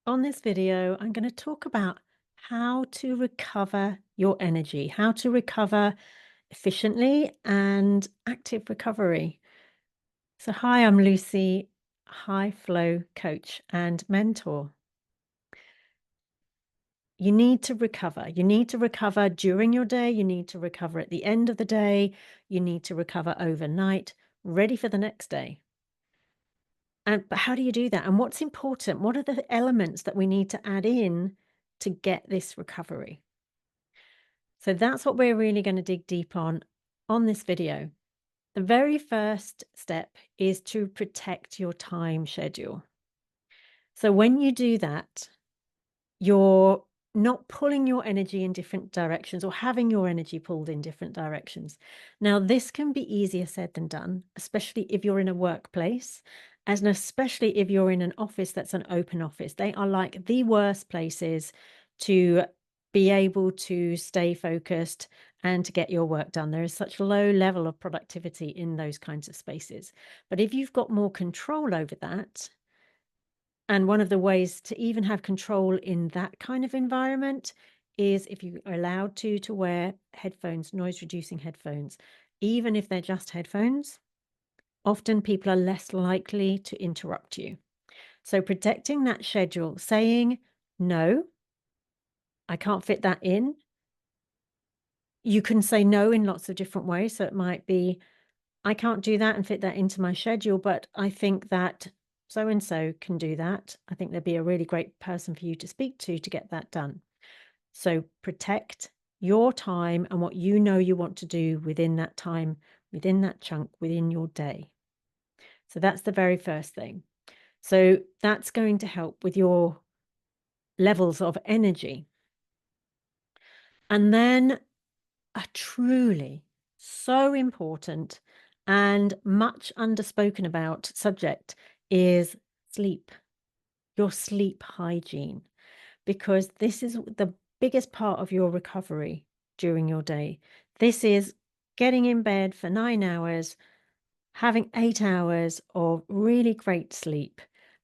On this video, I'm going to talk about how to recover your energy, how to recover efficiently and active recovery. So, hi, I'm Lucy, high flow coach and mentor. You need to recover. You need to recover during your day. You need to recover at the end of the day. You need to recover overnight, ready for the next day. But how do you do that? And what's important? What are the elements that we need to add in to get this recovery? So that's what we're really going to dig deep on this video. The very first step is to protect your time schedule. So when you do that, you're not pulling your energy in different directions or having your energy pulled in different directions. Now, this can be easier said than done, especially if you're in a workplace, and especially if you're in an office that's an open office. They are like the worst places to be able to stay focused and to get your work done. There is such a low level of productivity in those kinds of spaces. But if you've got more control over that, and one of the ways to even have control in that kind of environment is if you are allowed to wear headphones, noise reducing headphones, even if they're just headphones, often people are less likely to interrupt you. So protecting that schedule, saying, no, I can't fit that in. You can say no in lots of different ways. So it might be, I can't do that and fit that into my schedule, but I think that so and so can do that. I think they'd be a really great person for you to speak to get that done. So protect your time and what you know you want to do within that time, within that chunk, within your day. So that's the very first thing. So that's going to help with your levels of energy. And then a truly so important and much underspoken about subject is sleep, your sleep hygiene, because this is the biggest part of your recovery during your day. This is getting in bed for 9 hours, having 8 hours of really great sleep.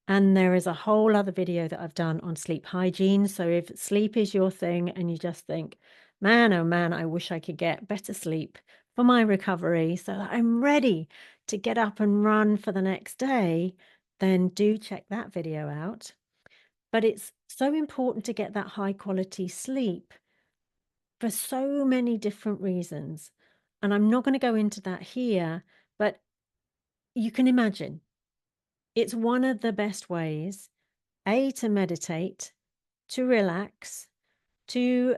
And there is a whole other video that I've done on sleep hygiene. So if sleep is your thing and you just think, man, oh man, I wish I could get better sleep for my recovery so that I'm ready to get up and run for the next day, then do check that video out. But it's so important to get that high quality sleep for so many different reasons. And I'm not going to go into that here, but you can imagine it's one of the best ways, A, to meditate, to relax, to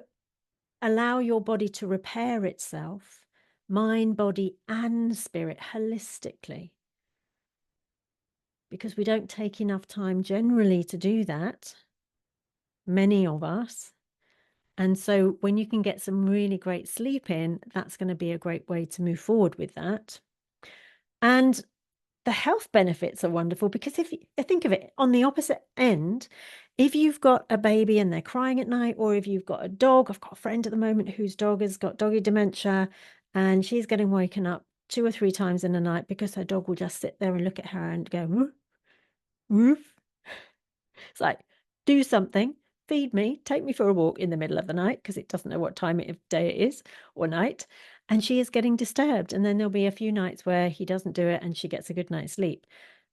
allow your body to repair itself, mind, body, and spirit holistically. Because we don't take enough time generally to do that, many of us. And so when you can get some really great sleep in, that's going to be a great way to move forward with that. And the health benefits are wonderful because if you think of it on the opposite end, if you've got a baby and they're crying at night, or if you've got a dog, I've got a friend at the moment whose dog has got doggy dementia and she's getting woken up 2 or 3 times in the night because her dog will just sit there and look at her and go, woof, woof. It's like, do something, feed me, take me for a walk in the middle of the night because it doesn't know what time of day it is or night. And she is getting disturbed. And then there'll be a few nights where he doesn't do it and she gets a good night's sleep.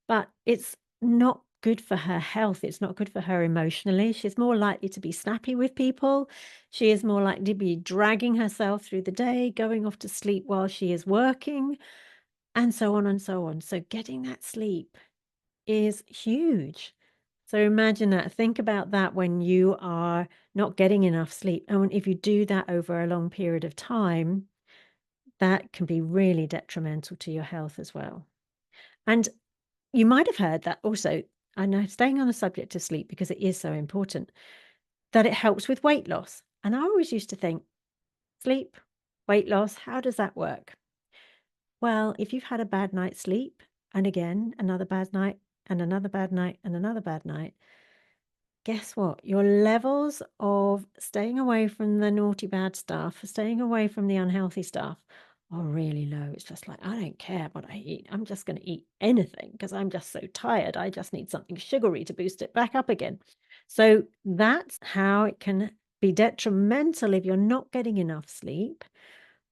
But it's not good for her health. It's not good for her emotionally. She's more likely to be snappy with people. She is more likely to be dragging herself through the day, going off to sleep while she is working, and so on and so on. So getting that sleep is huge. So imagine that. Think about that when you are not getting enough sleep. And if you do that over a long period of time, that can be really detrimental to your health as well. And you might have heard that also, I know, staying on the subject of sleep because it is so important, that it helps with weight loss. And I always used to think, sleep, weight loss, how does that work? Well, if you've had a bad night's sleep, and again, another bad night, and another bad night, and another bad night, guess what? Your levels of staying away from the naughty, bad stuff, staying away from the unhealthy stuff are really low. It's just like, I don't care what I eat. I'm just going to eat anything because I'm just so tired. I just need something sugary to boost it back up again. So that's how it can be detrimental if you're not getting enough sleep,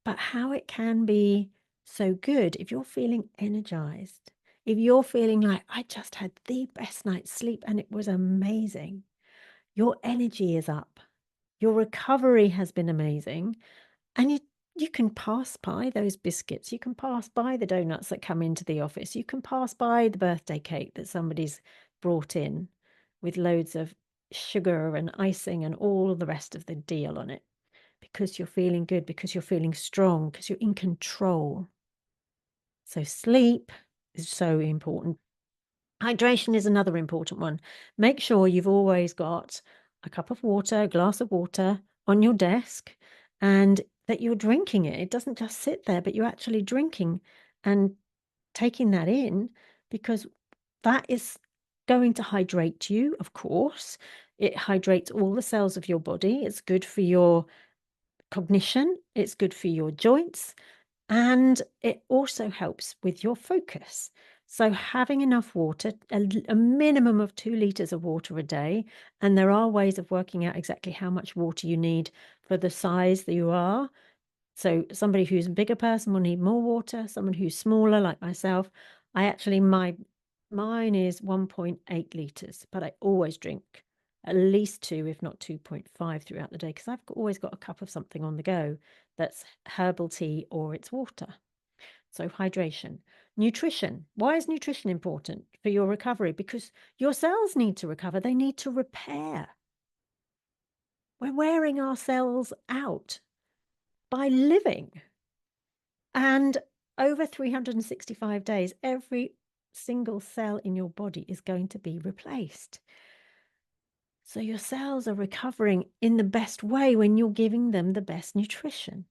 but how it can be so good if you're feeling energized. If you're feeling like, I just had the best night's sleep and it was amazing, your energy is up, your recovery has been amazing, and you can pass by those biscuits, you can pass by the donuts that come into the office, you can pass by the birthday cake that somebody's brought in with loads of sugar and icing and all the rest of the deal on it, because you're feeling good, because you're feeling strong, because you're in control. So sleep is so important. Hydration is another important one. Make sure you've always got a cup of water, a glass of water on your desk, and that you're drinking it. It doesn't just sit there, but you're actually drinking and taking that in, because that is going to hydrate you, of course. It hydrates all the cells of your body. It's good for your cognition. It's good for your joints. And it also helps with your focus. So having enough water, a minimum of 2 liters of water a day, and there are ways of working out exactly how much water you need for the size that you are. So somebody who's a bigger person will need more water. Someone who's smaller, like myself, mine is 1.8 liters, but I always drink at least 2, if not 2.5 throughout the day, because always got a cup of something on the go that's herbal tea or it's water. So hydration. Nutrition. Why is nutrition important for your recovery? Because your cells need to recover. They need to repair. We're wearing our cells out by living. And over 365 days, every single cell in your body is going to be replaced. So your cells are recovering in the best way when you're giving them the best nutrition.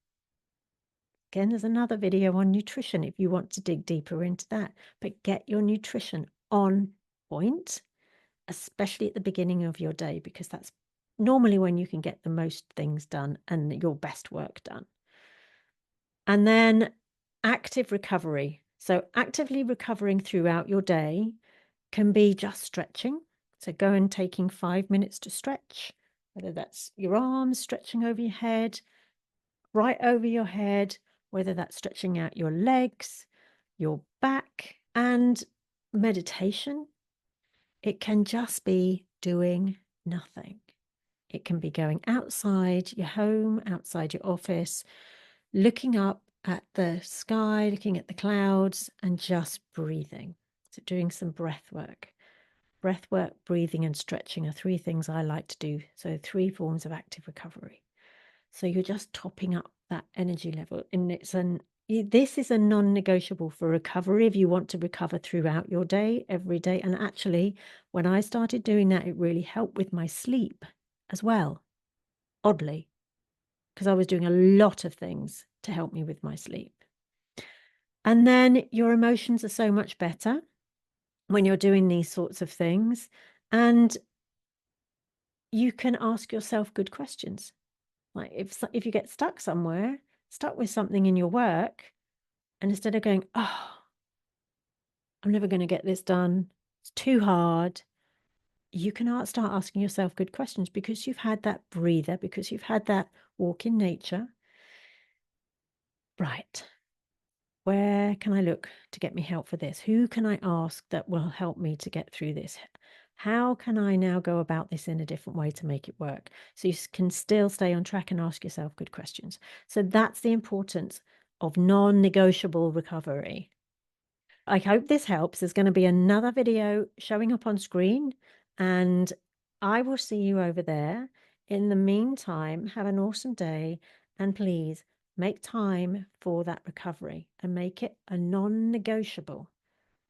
Again, there's another video on nutrition if you want to dig deeper into that. But get your nutrition on point, especially at the beginning of your day, because that's normally when you can get the most things done and your best work done. And then active recovery. So actively recovering throughout your day can be just stretching. So go and taking 5 minutes to stretch, whether that's your arms stretching over your head, right over your head, whether that's stretching out your legs, your back, and meditation. It can just be doing nothing. It can be going outside your home, outside your office, looking up at the sky, looking at the clouds, and just breathing. So doing some breath work. Breath work, breathing, and stretching are 3 things I like to do. So 3 forms of active recovery. So you're just topping up that energy level. And this is a non-negotiable for recovery if you want to recover throughout your day, every day. And actually, when I started doing that, it really helped with my sleep as well, oddly, because I was doing a lot of things to help me with my sleep. And then your emotions are so much better when you're doing these sorts of things. And you can ask yourself good questions. Like if you get stuck somewhere, stuck with something in your work, and instead of going, oh, I'm never going to get this done, it's too hard, you can start asking yourself good questions, because you've had that breather, because you've had that walk in nature. Right. Where can I look to get me help for this? Who can I ask that will help me to get through this? How can I now go about this in a different way to make it work? So you can still stay on track and ask yourself good questions. So that's the importance of non-negotiable recovery. I hope this helps. There's going to be another video showing up on screen, and I will see you over there. In the meantime, have an awesome day, and please make time for that recovery and make it a non-negotiable,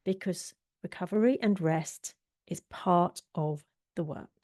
because recovery and rest is part of the work.